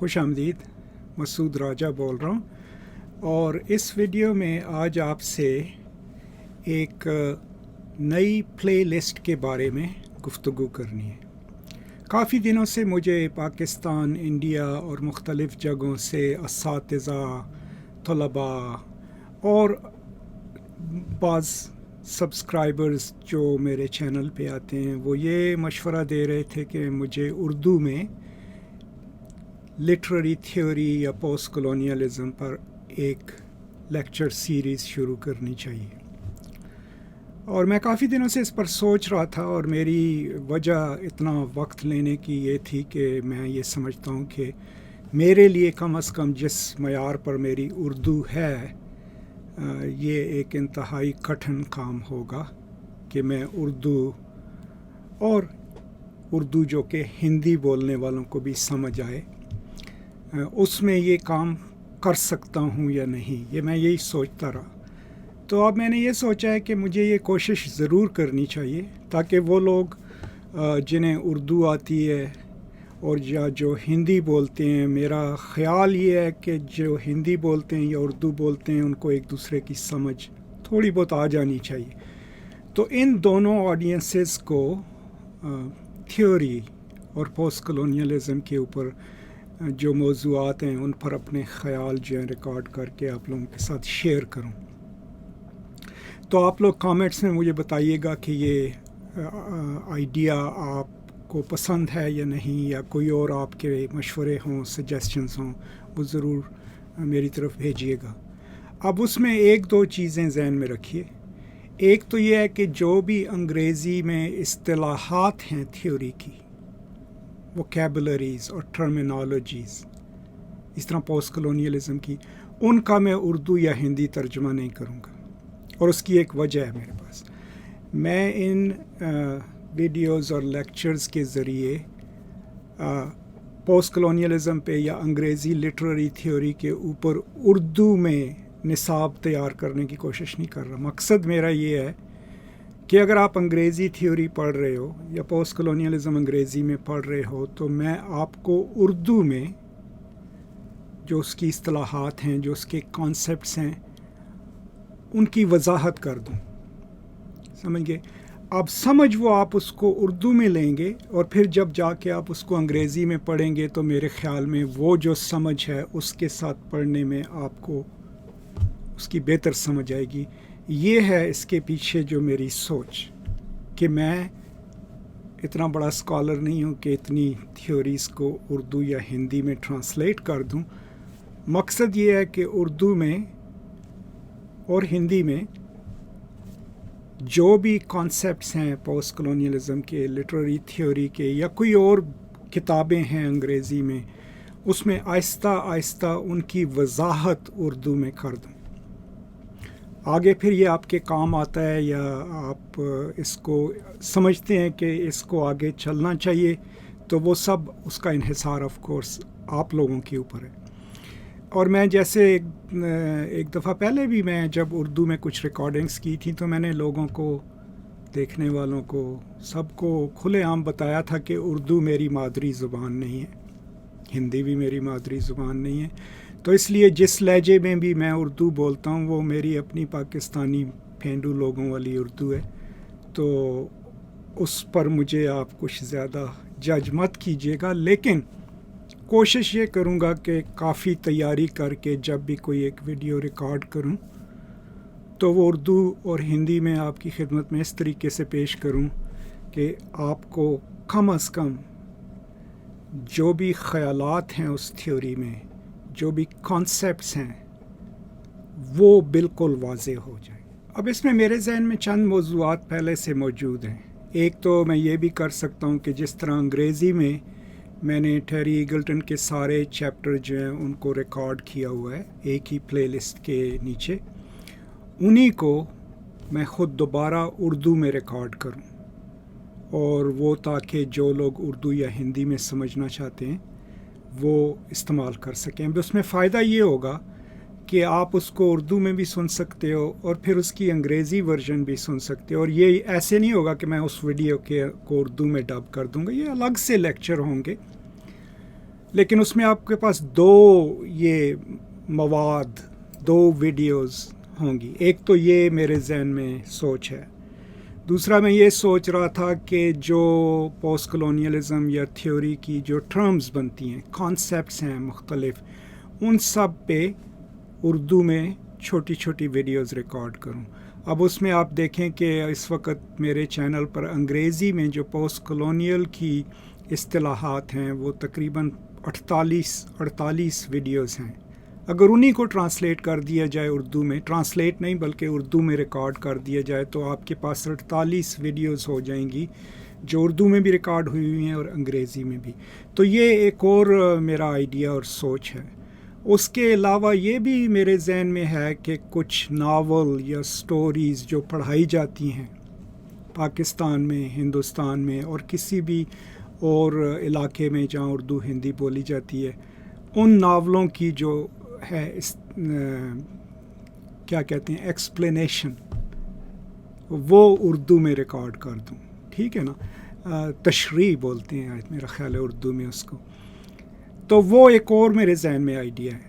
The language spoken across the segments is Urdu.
خوش آمدید. مسعود راجہ بول رہا ہوں اور اس ویڈیو میں آج آپ سے ایک نئی پلے لسٹ کے بارے میں گفتگو کرنی ہے. کافی دنوں سے مجھے پاکستان، انڈیا اور مختلف جگہوں سے اساتذہ، طلباء اور بعض سبسکرائبرز جو میرے چینل پہ آتے ہیں وہ یہ مشورہ دے رہے تھے کہ مجھے اردو میں لٹریری تھیوری یا پوسٹ کولونیلزم پر ایک لیکچر سیریز شروع کرنی چاہیے. اور میں کافی دنوں سے اس پر سوچ رہا تھا اور میری وجہ اتنا وقت لینے کی یہ تھی کہ میں یہ سمجھتا ہوں کہ میرے لیے کم از کم جس معیار پر میری اردو ہے یہ ایک انتہائی کٹھن کام ہوگا کہ میں اردو جو کہ ہندی بولنے والوں کو بھی سمجھ آئے اس میں یہ کام کر سکتا ہوں یا نہیں. یہ میں یہی سوچتا رہا. تو اب میں نے یہ سوچا ہے کہ مجھے یہ کوشش ضرور کرنی چاہیے تاکہ وہ لوگ جنہیں اردو آتی ہے اور جو ہندی بولتے ہیں، میرا خیال یہ ہے کہ جو ہندی بولتے ہیں یا اردو بولتے ہیں ان کو ایک دوسرے کی سمجھ تھوڑی بہت آ جانی چاہیے. تو ان دونوں آڈینسز کو تھیوری اور پوسٹ کولونیلزم کے اوپر جو موضوعات ہیں ان پر اپنے خیال جو ہیں ریکارڈ کر کے آپ لوگوں کے ساتھ شیئر کروں. تو آپ لوگ کامنٹس میں مجھے بتائیے گا کہ یہ آئیڈیا آپ کو پسند ہے یا نہیں، یا کوئی اور آپ کے مشورے ہوں، سجیسشنز ہوں، وہ ضرور میری طرف بھیجیے گا. اب اس میں ایک دو چیزیں ذہن میں رکھیے. ایک تو یہ ہے کہ جو بھی انگریزی میں اصطلاحات ہیں تھیوری کی، ووکیبلریز اور ٹرمینالوجیز، اس طرح پوسٹ کولونیلزم کی، ان کا میں اردو یا ہندی ترجمہ نہیں کروں گا. اور اس کی ایک وجہ ہے میرے پاس. میں ان ویڈیوز اور لیکچرز کے ذریعے پوسٹ کولونیلزم پہ یا انگریزی لٹریری تھیوری کے اوپر اردو میں نصاب تیار کرنے کی کوشش نہیں کر رہا. مقصد میرا یہ ہے کہ اگر آپ انگریزی تھیوری پڑھ رہے ہو یا پوسٹ کولونیلزم انگریزی میں پڑھ رہے ہو تو میں آپ کو اردو میں جو اس کی اصطلاحات ہیں، جو اس کے کانسیپٹس ہیں، ان کی وضاحت کر دوں. سمجھ گئے؟ اب سمجھ وہ آپ اس کو اردو میں لیں گے اور پھر جب جا کے آپ اس کو انگریزی میں پڑھیں گے تو میرے خیال میں وہ جو سمجھ ہے اس کے ساتھ پڑھنے میں آپ کو اس کی بہتر سمجھ آئے گی. یہ ہے اس کے پیچھے جو میری سوچ، کہ میں اتنا بڑا اسکالر نہیں ہوں کہ اتنی تھیوریز کو اردو یا ہندی میں ٹرانسلیٹ کر دوں. مقصد یہ ہے کہ اردو میں اور ہندی میں جو بھی کانسیپٹس ہیں پوسٹ کولونیلزم کے، لٹریری تھیوری کے، یا کوئی اور کتابیں ہیں انگریزی میں، اس میں آہستہ آہستہ ان کی وضاحت اردو میں کر دوں. آگے پھر یہ آپ کے کام آتا ہے یا آپ اس کو سمجھتے ہیں کہ اس کو آگے چلنا چاہیے، تو وہ سب اس کا انحصار آف کورس آپ لوگوں کے اوپر ہے. اور میں جیسے ایک دفعہ پہلے بھی میں جب اردو میں کچھ ریکارڈنگز کی تھیں تو میں نے لوگوں کو، دیکھنے والوں کو، سب کو کھلے عام بتایا تھا کہ اردو میری مادری زبان نہیں ہے، ہندی بھی میری مادری زبان نہیں ہے. تو اس لیے جس لہجے میں بھی میں اردو بولتا ہوں وہ میری اپنی پاکستانی پھینڈو لوگوں والی اردو ہے. تو اس پر مجھے آپ کچھ زیادہ جج مت کیجیے گا، لیکن کوشش یہ کروں گا کہ کافی تیاری کر کے جب بھی کوئی ایک ویڈیو ریکارڈ کروں تو وہ اردو اور ہندی میں آپ کی خدمت میں اس طریقے سے پیش کروں کہ آپ کو کم از کم جو بھی خیالات ہیں اس تھیوری میں، جو بھی کانسیپٹس ہیں، وہ بالکل واضح ہو جائیں. اب اس میں میرے ذہن میں چند موضوعات پہلے سے موجود ہیں. ایک تو میں یہ بھی کر سکتا ہوں کہ جس طرح انگریزی میں نے ٹیری ایگلٹن کے سارے چیپٹر جو ہیں ان کو ریکارڈ کیا ہوا ہے ایک ہی پلے لسٹ کے نیچے، انہی کو میں خود دوبارہ اردو میں ریکارڈ کروں، اور وہ تاکہ جو لوگ اردو یا ہندی میں سمجھنا چاہتے ہیں وہ استعمال کر سکیں. اس میں فائدہ یہ ہوگا کہ آپ اس کو اردو میں بھی سن سکتے ہو اور پھر اس کی انگریزی ورژن بھی سن سکتے ہو. اور یہ ایسے نہیں ہوگا کہ میں اس ویڈیو کو اردو میں ڈب کر دوں گا، یہ الگ سے لیکچر ہوں گے لیکن اس میں آپ کے پاس 2 یہ مواد 2 ویڈیوز ہوں گی. ایک تو یہ میرے ذہن میں سوچ ہے. دوسرا میں یہ سوچ رہا تھا کہ جو پوسٹ کلونیلزم یا تھیوری کی جو ٹرمز بنتی ہیں، کانسیپٹس ہیں مختلف، ان سب پہ اردو میں چھوٹی چھوٹی ویڈیوز ریکارڈ کروں. اب اس میں آپ دیکھیں کہ اس وقت میرے چینل پر انگریزی میں جو پوسٹ کلونیل کی اصطلاحات ہیں وہ تقریباً 48 ویڈیوز ہیں. اگر انہی کو ٹرانسلیٹ کر دیا جائے اردو میں، ٹرانسلیٹ نہیں بلکہ اردو میں ریکارڈ کر دیا جائے، تو آپ کے پاس 48 ویڈیوز ہو جائیں گی جو اردو میں بھی ریکارڈ ہوئی ہیں اور انگریزی میں بھی. تو یہ ایک اور میرا آئیڈیا اور سوچ ہے. اس کے علاوہ یہ بھی میرے ذہن میں ہے کہ کچھ ناول یا سٹوریز جو پڑھائی جاتی ہیں پاکستان میں، ہندوستان میں اور کسی بھی اور علاقے میں جہاں اردو ہندی بولی جاتی ہے، ان ناولوں کی جو ہے کیا کہتے ہیں ایکسپلینیشن، وہ اردو میں ریکارڈ کر دوں. ٹھیک ہے نا، تشریح بولتے ہیں میرا خیال ہے اردو میں اس کو. تو وہ ایک اور میرے ذہن میں آئیڈیا ہے.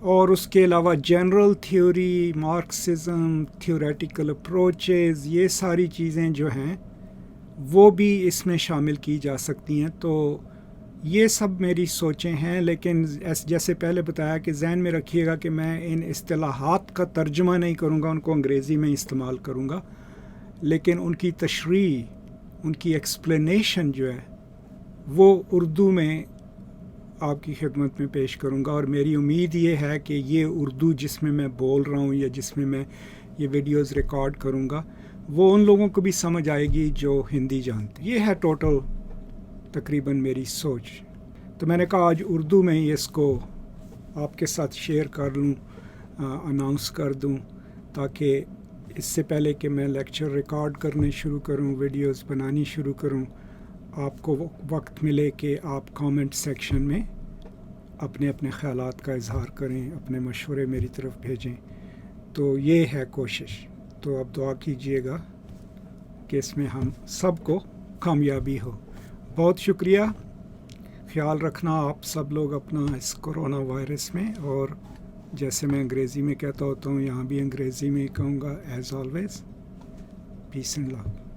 اور اس کے علاوہ general theory, Marxism, theoretical approaches, یہ ساری چیزیں جو ہیں وہ بھی اس میں شامل کی جا سکتی ہیں. تو یہ سب میری سوچیں ہیں، لیکن جیسے پہلے بتایا کہ ذہن میں رکھیے گا کہ میں ان اصطلاحات کا ترجمہ نہیں کروں گا، ان کو انگریزی میں استعمال کروں گا، لیکن ان کی تشریح، ان کی ایکسپلینیشن جو ہے وہ اردو میں آپ کی خدمت میں پیش کروں گا. اور میری امید یہ ہے کہ یہ اردو جس میں بول رہا ہوں یا جس میں یہ ویڈیوز ریکارڈ کروں گا وہ ان لوگوں کو بھی سمجھ آئے گی جو ہندی جانتے. یہ ہے ٹوٹل تقریباً میری سوچ. تو میں نے کہا آج اردو میں ہی اس کو آپ کے ساتھ شیئر کر لوں، اناؤنس کر دوں، تاکہ اس سے پہلے کہ میں لیکچر ریکارڈ کرنے شروع کروں، ویڈیوز بنانی شروع کروں، آپ کو وقت ملے کہ آپ کامنٹ سیکشن میں اپنے اپنے خیالات کا اظہار کریں، اپنے مشورے میری طرف بھیجیں. تو یہ ہے کوشش. تو اب دعا کیجئے گا کہ اس میں ہم سب کو کامیابی ہو. بہت شکریہ. خیال رکھنا آپ سب لوگ اپنا اس کرونا وائرس میں، اور جیسے میں انگریزی میں کہتا ہوتا ہوں یہاں بھی انگریزی میں ہی کہوں گا، as always peace and love.